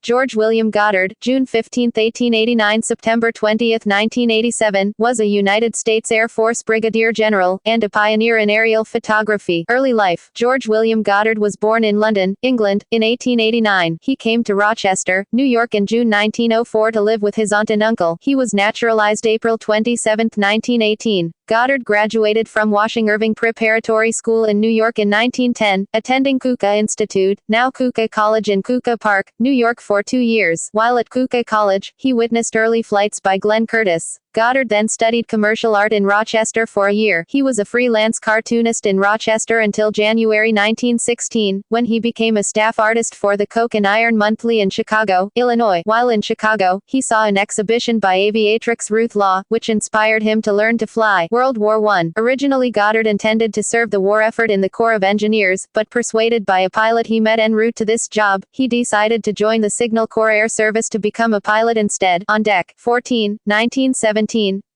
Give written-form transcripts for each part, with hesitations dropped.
George William Goddard, June 15, 1889 – September 20, 1987, was a United States Air Force brigadier general, and a pioneer in aerial photography. Early life. George William Goddard was born in London, England, in 1889. He came to Rochester, New York in June 1904 to live with his aunt and uncle. He was naturalized April 27, 1918. Goddard graduated from Washington Irving Preparatory School in New York in 1910, attending Keuka Institute, now Keuka College in Keuka Park, New York for 2 years. While at Keuka College, he witnessed early flights by Glenn Curtiss. Goddard then studied commercial art in Rochester for a year. He was a freelance cartoonist in Rochester until January 1916, when he became a staff artist for the Coke and Iron Monthly in Chicago, Illinois. While in Chicago, he saw an exhibition by aviatrix Ruth Law, which inspired him to learn to fly. World War I. Originally Goddard intended to serve the war effort in the Corps of Engineers, but persuaded by a pilot he met en route to this job, he decided to join the Signal Corps Air Service to become a pilot instead. On Deck 14, 1917.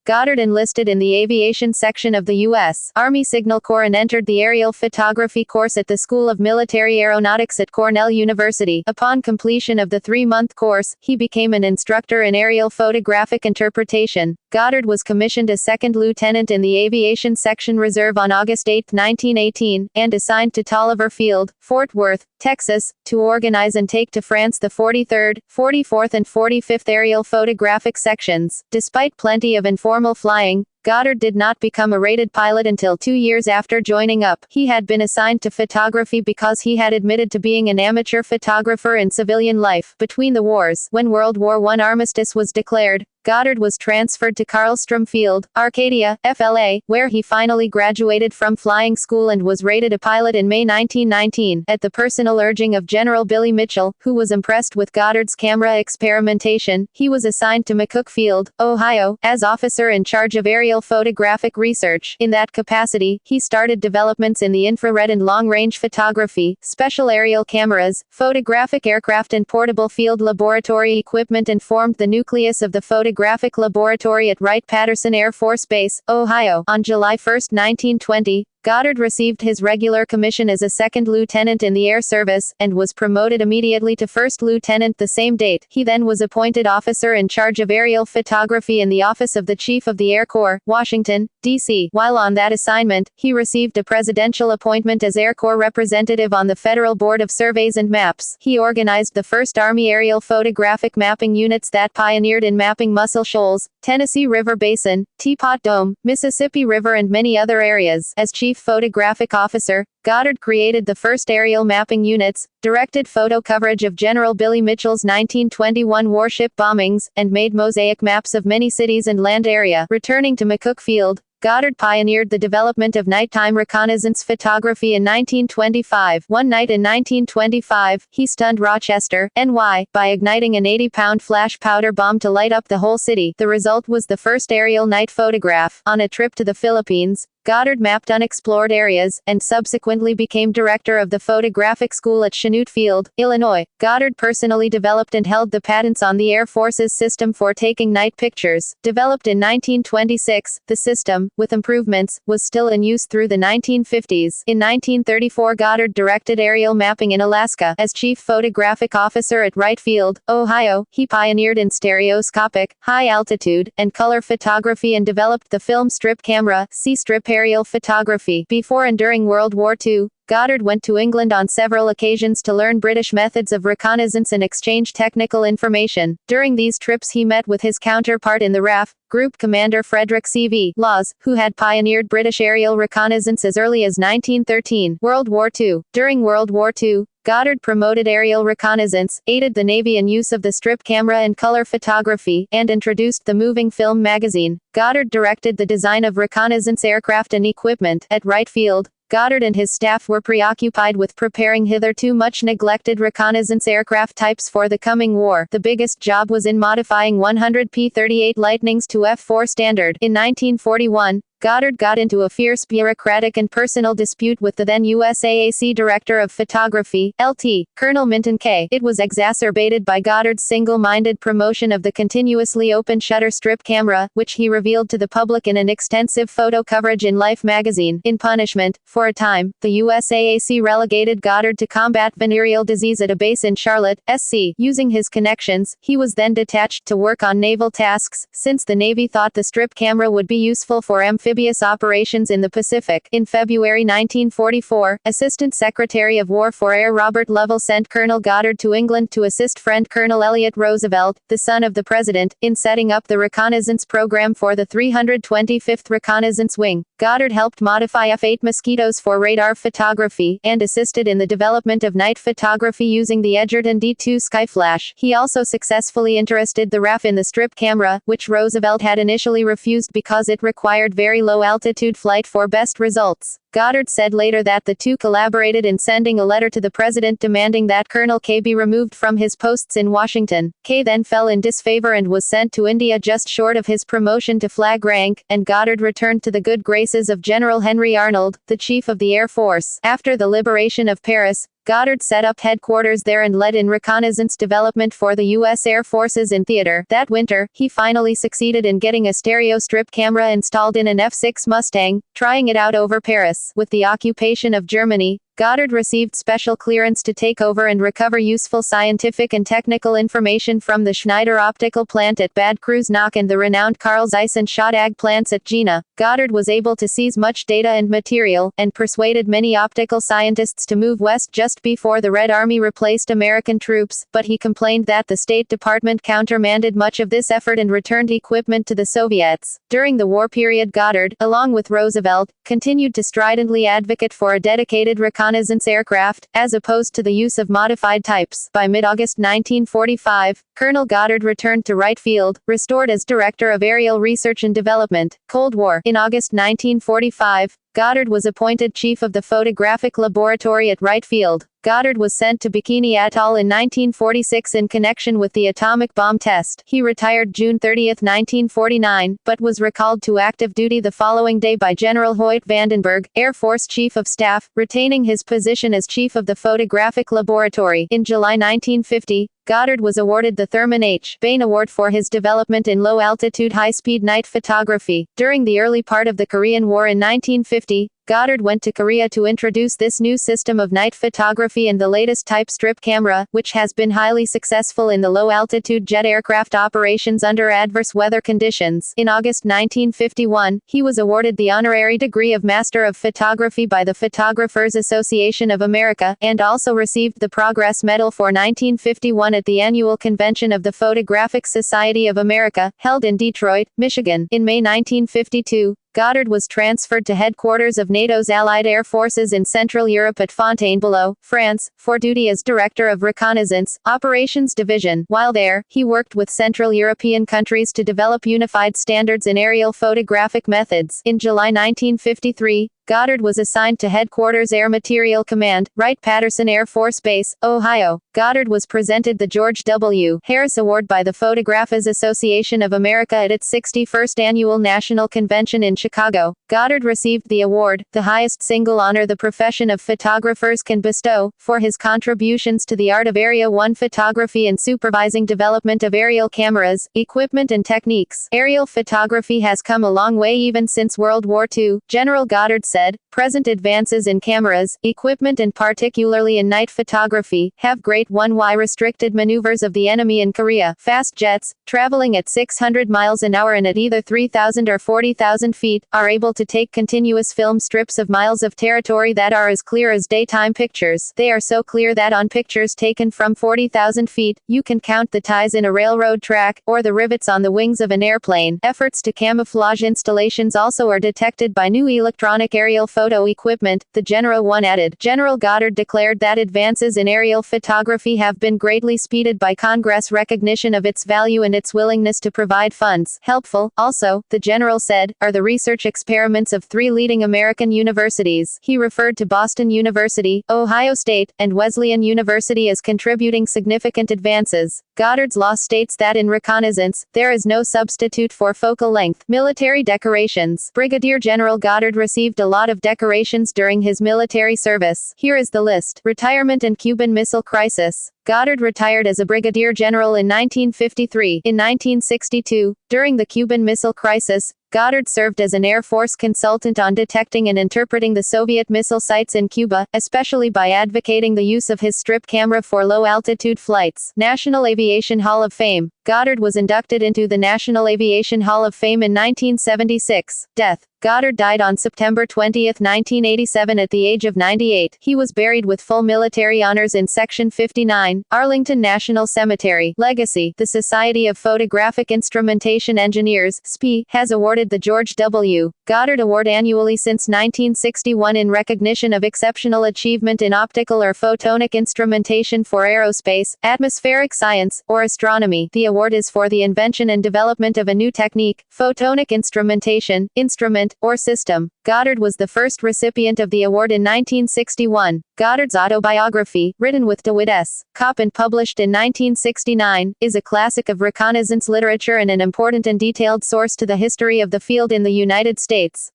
Goddard enlisted in the aviation section of the U.S. Army Signal Corps and entered the aerial photography course at the School of Military Aeronautics at Cornell University. Upon completion of the 3-month course, he became an instructor in aerial photographic interpretation. Goddard was commissioned as second lieutenant in the Aviation Section Reserve on August 8, 1918, and assigned to Tolliver Field, Fort Worth, Texas, to organize and take to France the 43rd, 44th and 45th Aerial Photographic Sections. Despite plenty of informal flying, Goddard did not become a rated pilot until 2 years after joining up. He had been assigned to photography because he had admitted to being an amateur photographer in civilian life. Between the wars, when World War I armistice was declared, Goddard was transferred to Carlstrom Field, Arcadia, FLA, where he finally graduated from flying school and was rated a pilot in May 1919. At the personal urging of General Billy Mitchell, who was impressed with Goddard's camera experimentation, he was assigned to McCook Field, Ohio, as officer in charge of aerial photographic research. In that capacity, he started developments in the infrared and long-range photography, special aerial cameras, photographic aircraft and portable field laboratory equipment, and formed the nucleus of the photographic laboratory at Wright-Patterson Air Force Base, Ohio. On July 1, 1920, Goddard received his regular commission as a second lieutenant in the Air Service, and was promoted immediately to first lieutenant the same date. He then was appointed officer in charge of aerial photography in the office of the Chief of the Air Corps, Washington, D.C. While on that assignment, he received a presidential appointment as Air Corps representative on the Federal Board of Surveys and Maps. He organized the first Army aerial photographic mapping units that pioneered in mapping Muscle Shoals, Tennessee River Basin, Teapot Dome, Mississippi River and many other areas. As Chief Photographic Officer, Goddard created the first aerial mapping units, directed photo coverage of General Billy Mitchell's 1921 warship bombings, and made mosaic maps of many cities and land area. Returning to McCook Field, Goddard pioneered the development of nighttime reconnaissance photography in 1925. One night in 1925, he stunned Rochester, NY, by igniting an 80-pound flash powder bomb to light up the whole city. The result was the first aerial night photograph. On a trip to the Philippines, Goddard mapped unexplored areas, and subsequently became director of the photographic school at Chanute Field, Illinois. Goddard personally developed and held the patents on the Air Force's system for taking night pictures. Developed in 1926, the system, with improvements, was still in use through the 1950s. In 1934, Goddard directed aerial mapping in Alaska. As chief photographic officer at Wright Field, Ohio, he pioneered in stereoscopic, high-altitude, and color photography and developed the film strip camera, C-strip aerial photography. Before and during World War II, Goddard went to England on several occasions to learn British methods of reconnaissance and exchange technical information. During these trips he met with his counterpart in the RAF, Group Commander Frederick C.V. Laws, who had pioneered British aerial reconnaissance as early as 1913. World War II. During World War II, Goddard promoted aerial reconnaissance, aided the Navy in use of the strip camera and color photography, and introduced the Moving Film magazine. Goddard directed the design of reconnaissance aircraft and equipment. At Wright Field, Goddard and his staff were preoccupied with preparing hitherto much neglected reconnaissance aircraft types for the coming war. The biggest job was in modifying 100 P-38 Lightnings to F-4 standard. In 1941, Goddard got into a fierce bureaucratic and personal dispute with the then USAAC Director of Photography, Lt. Colonel Minton K. It was exacerbated by Goddard's single-minded promotion of the continuously open shutter strip camera, which he revealed to the public in an extensive photo coverage in Life magazine. In punishment, for a time, the USAAC relegated Goddard to combat venereal disease at a base in Charlotte, SC. Using his connections, he was then detached to work on naval tasks, since the Navy thought the strip camera would be useful for amphibious operations in the Pacific. In February 1944, Assistant Secretary of War for Air Robert Lovell sent Colonel Goddard to England to assist friend Colonel Elliott Roosevelt, the son of the President, in setting up the reconnaissance program for the 325th Reconnaissance Wing. Goddard helped modify F-8 Mosquitoes for radar photography, and assisted in the development of night photography using the Edgerton D2 Skyflash. He also successfully interested the RAF in the strip camera, which Roosevelt had initially refused because it required very low-altitude flight for best results. Goddard said later that the two collaborated in sending a letter to the president demanding that Colonel K be removed from his posts in Washington. K then fell in disfavor and was sent to India just short of his promotion to flag rank, and Goddard returned to the good graces of General Henry Arnold, the Chief of the Air Force. After the liberation of Paris, Goddard set up headquarters there and led in reconnaissance development for the U.S. Air Forces in theater. That winter, he finally succeeded in getting a stereo strip camera installed in an F-6 Mustang, trying it out over Paris. With the occupation of Germany, Goddard received special clearance to take over and recover useful scientific and technical information from the Schneider optical plant at Bad Kreuznach and the renowned Carl Zeiss and Schott AG plants at Jena. Goddard was able to seize much data and material, and persuaded many optical scientists to move west just before the Red Army replaced American troops, but he complained that the State Department countermanded much of this effort and returned equipment to the Soviets. During the war period, Goddard, along with Roosevelt, continued to stridently advocate for a dedicated reconnaissance aircraft, as opposed to the use of modified types. By mid-August 1945, Colonel Goddard returned to Wright Field, restored as Director of Aerial Research and Development. Cold War. In August 1945, Goddard was appointed Chief of the Photographic Laboratory at Wright Field. Goddard was sent to Bikini Atoll in 1946 in connection with the atomic bomb test. He retired June 30, 1949, but was recalled to active duty the following day by General Hoyt Vandenberg, Air Force Chief of Staff, retaining his position as Chief of the Photographic Laboratory. In July 1950, Goddard was awarded the Thurman H. Bain Award for his development in low-altitude high-speed night photography. During the early part of the Korean War in 1950, Goddard went to Korea to introduce this new system of night photography and the latest type strip camera, which has been highly successful in the low-altitude jet aircraft operations under adverse weather conditions. In August 1951, he was awarded the honorary degree of Master of Photography by the Photographers Association of America, and also received the Progress Medal for 1951 at the annual convention of the Photographic Society of America, held in Detroit, Michigan. In May 1952, Goddard was transferred to headquarters of NATO's Allied Air Forces in Central Europe at Fontainebleau, France, for duty as Director of Reconnaissance, Operations Division. While there, he worked with Central European countries to develop unified standards in aerial photographic methods. In July 1953, Goddard was assigned to Headquarters Air Materiel Command, Wright-Patterson Air Force Base, Ohio. Goddard was presented the George W. Harris Award by the Photographers Association of America at its 61st Annual National Convention in Chicago. Goddard received the award, the highest single honor the profession of photographers can bestow, for his contributions to the art of Area 1 photography and supervising development of aerial cameras, equipment and techniques. Aerial photography has come a long way even since World War II, General Goddard said. Present advances in cameras, equipment and particularly in night photography, have great 1Y restricted maneuvers of the enemy in Korea. Fast jets, traveling at 600 miles an hour and at either 3,000 or 40,000 feet, are able to take continuous film strips of miles of territory that are as clear as daytime pictures. They are so clear that on pictures taken from 40,000 feet, you can count the ties in a railroad track, or the rivets on the wings of an airplane. Efforts to camouflage installations also are detected by new electronic aerial photo equipment, the Genera 1 added. General Goddard declared that advances in aerial photography have been greatly speeded by Congress' recognition of its value and its willingness to provide funds. Helpful, also, the general said, are the research experiments retirements of 3 leading American universities. He referred to Boston University, Ohio State, and Wesleyan University as contributing significant advances. Goddard's law states that in reconnaissance, there is no substitute for focal length. Military decorations. Brigadier General Goddard received a lot of decorations during his military service. Here is the list. Retirement and Cuban Missile Crisis. Goddard retired as a brigadier general in 1953. In 1962, during the Cuban Missile Crisis, Goddard served as an Air Force consultant on detecting and interpreting the Soviet missile sites in Cuba, especially by advocating the use of his strip camera for low-altitude flights. National Aviation Hall of Fame. Goddard was inducted into the National Aviation Hall of Fame in 1976. Death. Goddard died on September 20, 1987 at the age of 98. He was buried with full military honors in Section 59, Arlington National Cemetery. Legacy. The Society of Photographic Instrumentation Engineers, SPI, has awarded the George W. Goddard Award annually since 1961 in recognition of exceptional achievement in optical or photonic instrumentation for aerospace, atmospheric science, or astronomy. The award is for the invention and development of a new technique, photonic instrumentation, instrument, or system. Goddard was the first recipient of the award in 1961. Goddard's autobiography, written with DeWitt S. Kopp and published in 1969, is a classic of reconnaissance literature and an important and detailed source to the history of the field in the United States.